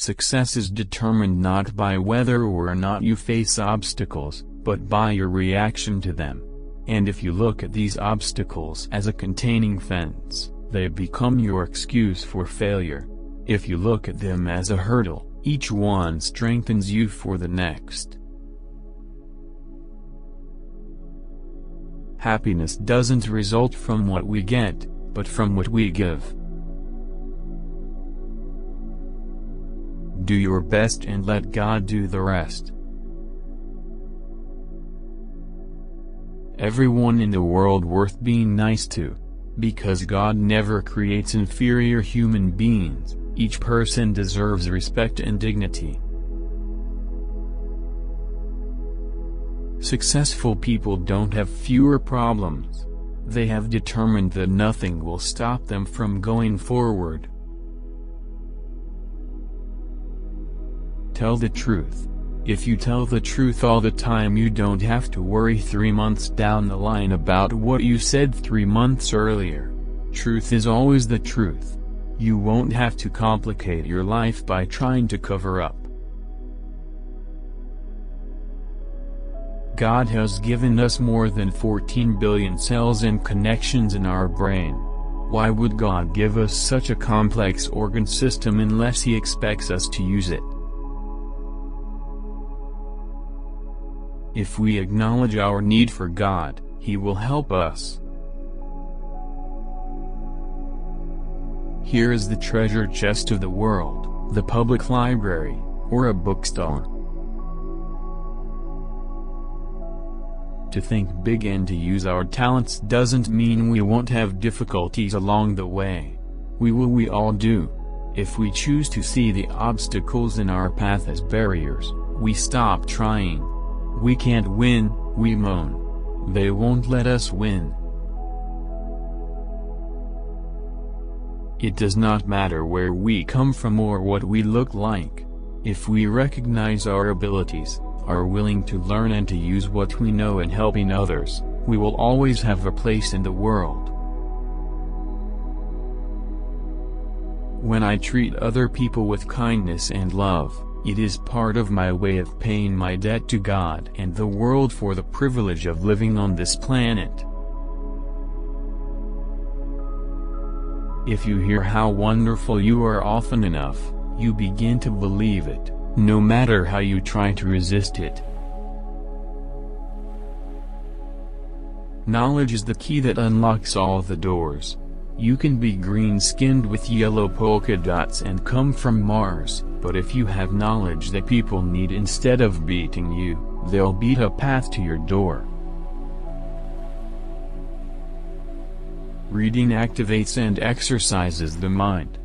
Success is determined not by whether or not you face obstacles, but by your reaction to them. And if you look at these obstacles as a containing fence, they become your excuse for failure. If you look at them as a hurdle, each one strengthens you for the next. Happiness doesn't result from what we get, but from what we give. Do your best and let God do the rest. Everyone in the world worth being nice to. Because God never creates inferior human beings, each person deserves respect and dignity. Successful people don't have fewer problems. They have determined that nothing will stop them from going forward. Tell the truth. If you tell the truth all the time, you don't have to worry 3 months down the line about what you said 3 months earlier. Truth is always the truth. You won't have to complicate your life by trying to cover up. God has given us more than 14 billion cells and connections in our brain. Why would God give us such a complex organ system unless He expects us to use it? If we acknowledge our need for God, He will help us. Here is the treasure chest of the world, the public library, or a bookstore. To think big and to use our talents doesn't mean we won't have difficulties along the way. We all do. If we choose to see the obstacles in our path as barriers, we stop trying. We can't win, we moan. They won't let us win. It does not matter where we come from or what we look like. If we recognize our abilities, are willing to learn and to use what we know in helping others, we will always have a place in the world. When I treat other people with kindness and love, it is part of my way of paying my debt to God and the world for the privilege of living on this planet. If you hear how wonderful you are often enough, you begin to believe it, no matter how you try to resist it. Knowledge is the key that unlocks all the doors. You can be green-skinned with yellow polka dots and come from Mars, but if you have knowledge that people need instead of beating you, they'll beat a path to your door. Reading activates and exercises the mind.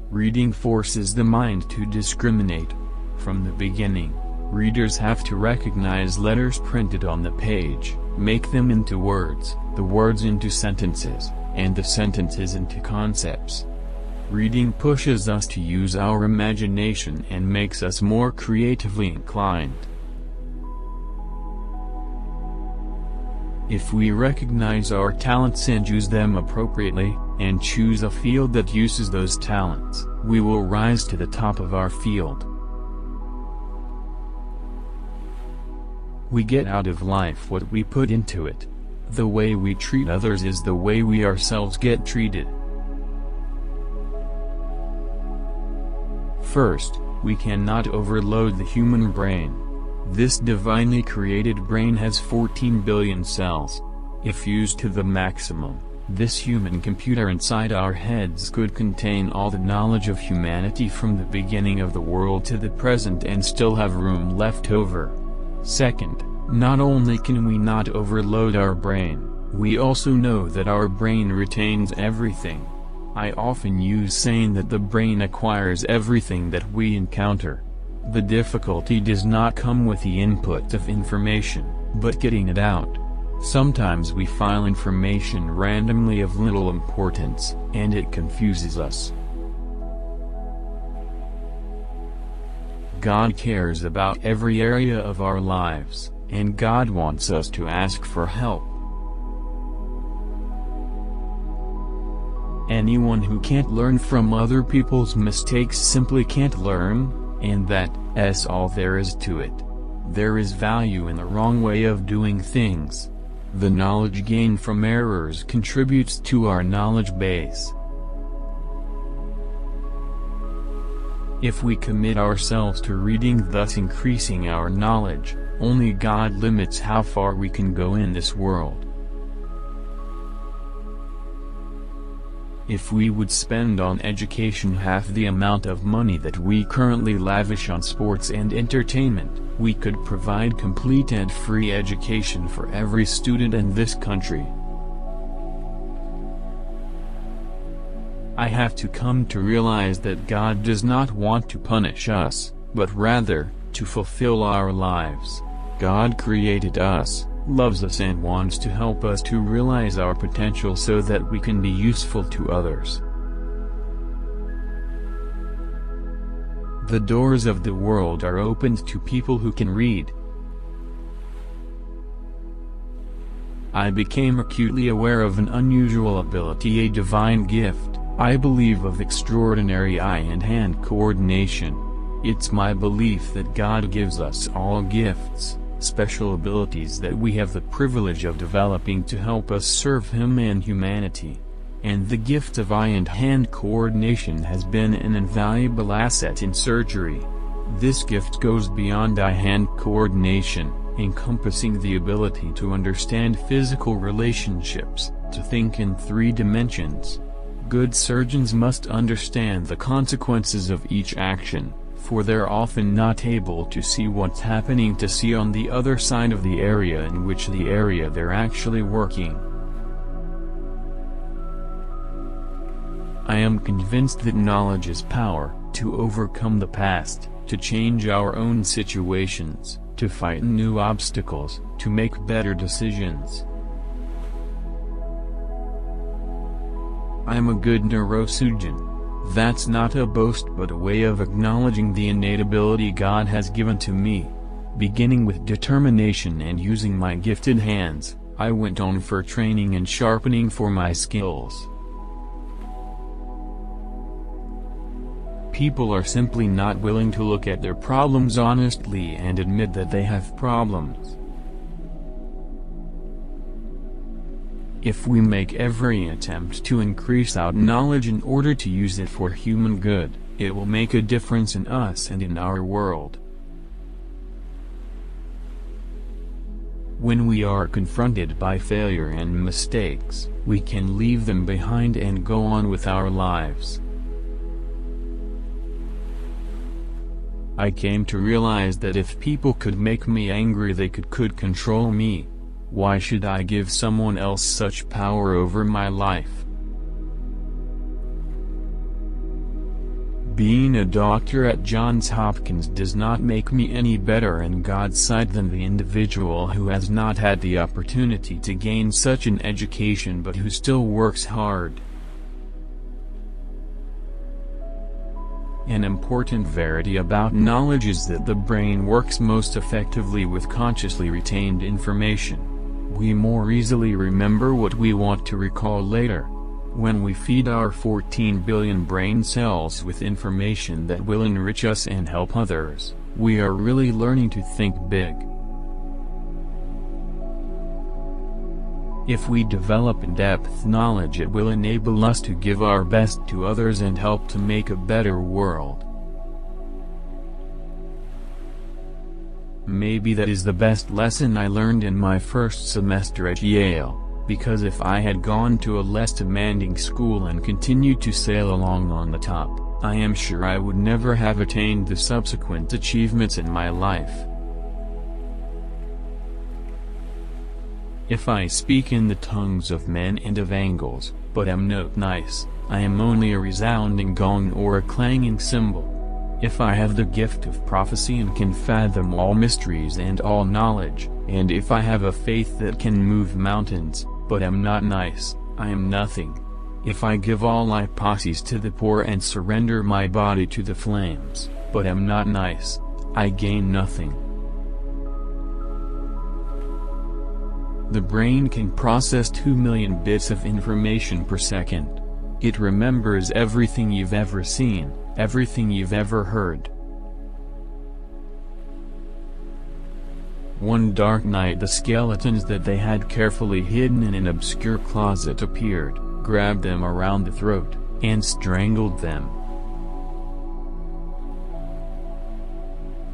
Reading forces the mind to discriminate. From the beginning, readers have to recognize letters printed on the page, make them into words, the words into sentences, and the sentences into concepts. Reading pushes us to use our imagination and makes us more creatively inclined. If we recognize our talents and use them appropriately, and choose a field that uses those talents, we will rise to the top of our field. We get out of life what we put into it. The way we treat others is the way we ourselves get treated. First, we cannot overload the human brain. This divinely created brain has 14 billion cells. If used to the maximum, this human computer inside our heads could contain all the knowledge of humanity from the beginning of the world to the present and still have room left over. Second, not only can we not overload our brain, we also know that our brain retains everything. I often use saying that the brain acquires everything that we encounter. The difficulty does not come with the input of information, but getting it out. Sometimes we file information randomly of little importance, and it confuses us. God cares about every area of our lives, and God wants us to ask for help. Anyone who can't learn from other people's mistakes simply can't learn. And that's all there is to it. There is value in the wrong way of doing things. The knowledge gained from errors contributes to our knowledge base. If we commit ourselves to reading, thus increasing our knowledge, only God limits how far we can go in this world. If we would spend on education half the amount of money that we currently lavish on sports and entertainment, we could provide complete and free education for every student in this country. I have to come to realize that God does not want to punish us, but rather, to fulfill our lives. God created us, loves us, and wants to help us to realize our potential so that we can be useful to others. The doors of the world are opened to people who can read. I became acutely aware of an unusual ability, a divine gift, I believe, of extraordinary eye and hand coordination. It's my belief that God gives us all gifts, special abilities that we have the privilege of developing to help us serve Him and humanity. And the gift of eye and hand coordination has been an invaluable asset in surgery. This gift goes beyond eye-hand coordination, encompassing the ability to understand physical relationships, to think in 3 dimensions. Good surgeons must understand the consequences of each action, for they're often not able to see what's happening to see on the other side of the area in which they're actually working. I am convinced that knowledge is power, to overcome the past, to change our own situations, to fight new obstacles, to make better decisions. I am a good neurosurgeon. That's not a boast but a way of acknowledging the innate ability God has given to me. Beginning with determination and using my gifted hands, I went on for training and sharpening for my skills. People are simply not willing to look at their problems honestly and admit that they have problems. If we make every attempt to increase our knowledge in order to use it for human good, it will make a difference in us and in our world. When we are confronted by failure and mistakes, we can leave them behind and go on with our lives. I came to realize that if people could make me angry, they could control me. Why should I give someone else such power over my life? Being a doctor at Johns Hopkins does not make me any better in God's sight than the individual who has not had the opportunity to gain such an education but who still works hard. An important verity about knowledge is that the brain works most effectively with consciously retained information. We more easily remember what we want to recall later. When we feed our 14 billion brain cells with information that will enrich us and help others, we are really learning to think big. If we develop in-depth knowledge, it will enable us to give our best to others and help to make a better world. Maybe that is the best lesson I learned in my first semester at Yale, because if I had gone to a less demanding school and continued to sail along on the top, I am sure I would never have attained the subsequent achievements in my life. If I speak in the tongues of men and of angels, but am not nice, I am only a resounding gong or a clanging cymbal. If I have the gift of prophecy and can fathom all mysteries and all knowledge, and if I have a faith that can move mountains, but am not nice, I am nothing. If I give all my posses to the poor and surrender my body to the flames, but am not nice, I gain nothing. The brain can process 2 million bits of information per second. It remembers everything you've ever seen, everything you've ever heard. One dark night the skeletons that they had carefully hidden in an obscure closet appeared, grabbed them around the throat, and strangled them.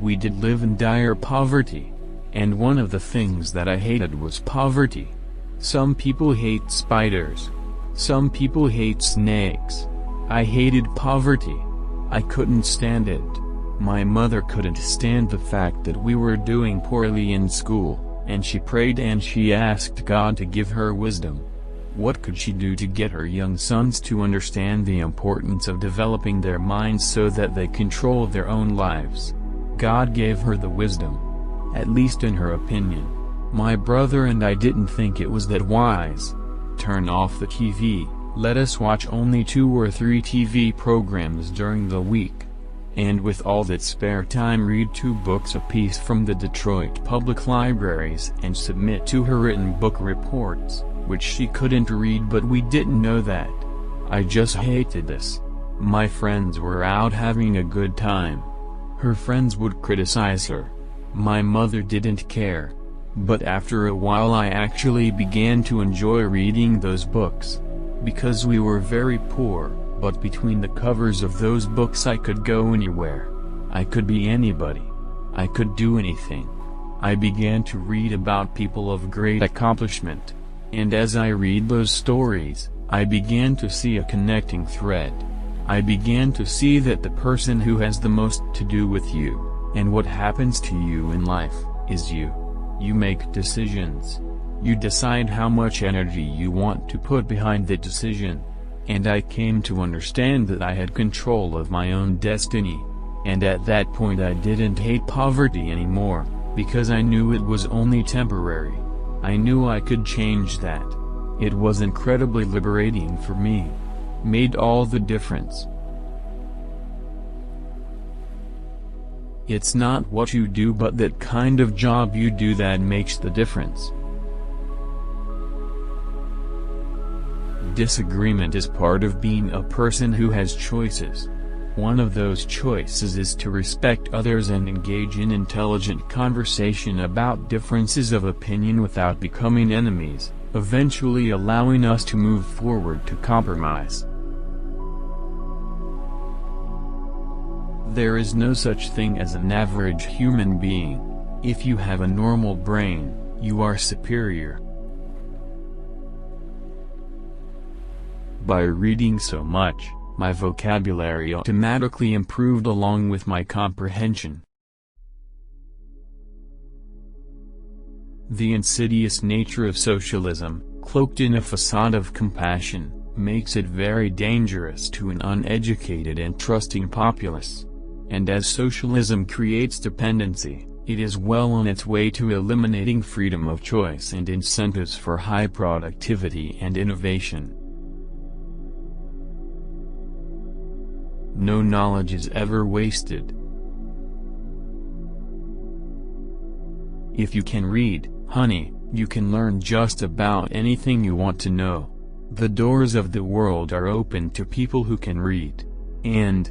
We did live in dire poverty. And one of the things that I hated was poverty. Some people hate spiders. Some people hate snakes. I hated poverty. I couldn't stand it. My mother couldn't stand the fact that we were doing poorly in school, and she prayed and she asked God to give her wisdom. What could she do to get her young sons to understand the importance of developing their minds so that they control their own lives? God gave her the wisdom. At least in her opinion. My brother and I didn't think it was that wise. Turn off the TV, let us watch only 2 or 3 TV programs during the week. And with all that spare time read 2 books apiece from the Detroit Public Libraries and submit to her written book reports, which she couldn't read, but we didn't know that. I just hated this. My friends were out having a good time. Her friends would criticize her. My mother didn't care. But after a while I actually began to enjoy reading those books. Because we were very poor, but between the covers of those books I could go anywhere. I could be anybody. I could do anything. I began to read about people of great accomplishment. And as I read those stories, I began to see a connecting thread. I began to see that the person who has the most to do with you, and what happens to you in life, is you. You make decisions. You decide how much energy you want to put behind the decision. And I came to understand that I had control of my own destiny. And at that point I didn't hate poverty anymore, because I knew it was only temporary. I knew I could change that. It was incredibly liberating for me. Made all the difference. It's not what you do but that kind of job you do that makes the difference. Disagreement is part of being a person who has choices. One of those choices is to respect others and engage in intelligent conversation about differences of opinion without becoming enemies, eventually allowing us to move forward to compromise. There is no such thing as an average human being. If you have a normal brain, you are superior. By reading so much, my vocabulary automatically improved along with my comprehension. The insidious nature of socialism, cloaked in a facade of compassion, makes it very dangerous to an uneducated and trusting populace. And as socialism creates dependency, it is well on its way to eliminating freedom of choice and incentives for high productivity and innovation. No knowledge is ever wasted. If you can read, honey, you can learn just about anything you want to know. The doors of the world are open to people who can read. And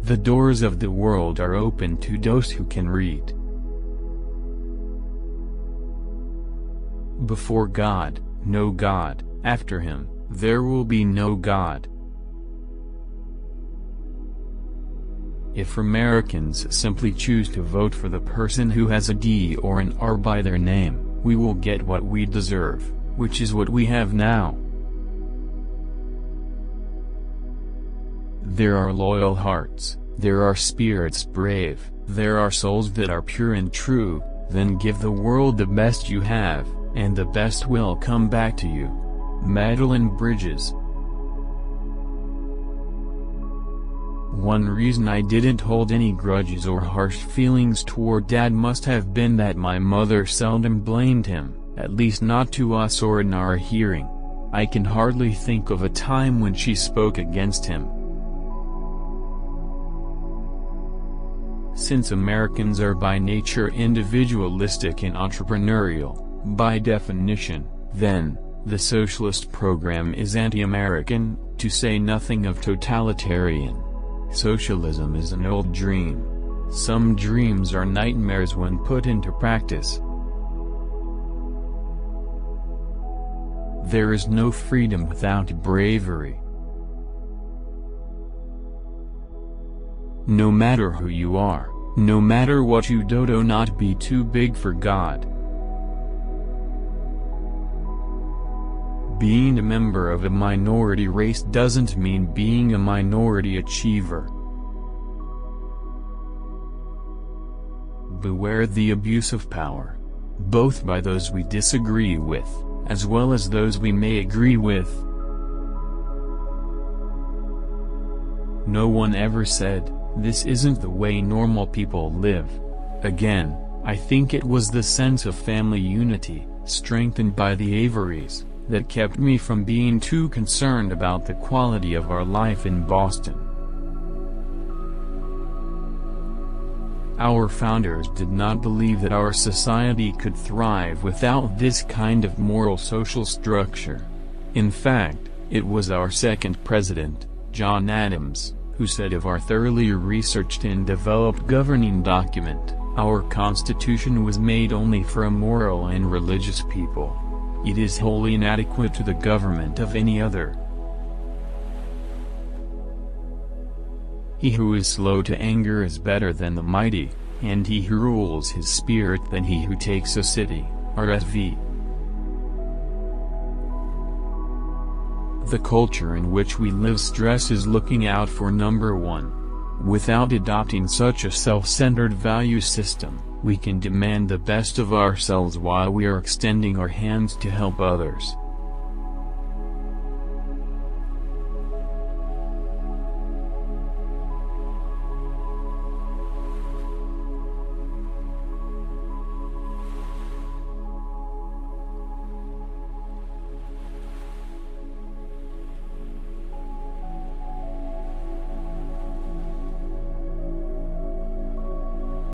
the doors of the world are open to those who can read. Before God, no God; after him, there will be no God. If Americans simply choose to vote for the person who has a D or an R by their name, we will get what we deserve, which is what we have now. There are loyal hearts, there are spirits brave, there are souls that are pure and true. Then give the world the best you have, and the best will come back to you. Madeline Bridges. One reason I didn't hold any grudges or harsh feelings toward Dad must have been that my mother seldom blamed him, at least not to us or in our hearing. I can hardly think of a time when she spoke against him. Since Americans are by nature individualistic and entrepreneurial, by definition, then, the socialist program is anti-American, to say nothing of totalitarian. Socialism is an old dream. Some dreams are nightmares when put into practice. There is no freedom without bravery. No matter who you are, no matter what you do not be too big for God. Being a member of a minority race doesn't mean being a minority achiever. Beware the abuse of power, both by those we disagree with, as well as those we may agree with. No one ever said, "This isn't the way normal people live." Again, I think it was the sense of family unity, strengthened by the Averys, that kept me from being too concerned about the quality of our life in Boston. Our founders did not believe that our society could thrive without this kind of moral social structure. In fact, it was our second president, John Adams, who said of our thoroughly researched and developed governing document, "Our Constitution was made only for a moral and religious people. It is wholly inadequate to the government of any other." He who is slow to anger is better than the mighty, and he who rules his spirit than he who takes a city. RSV. The culture in which we live stresses looking out for number one. Without adopting such a self-centered value system, we can demand the best of ourselves while we are extending our hands to help others.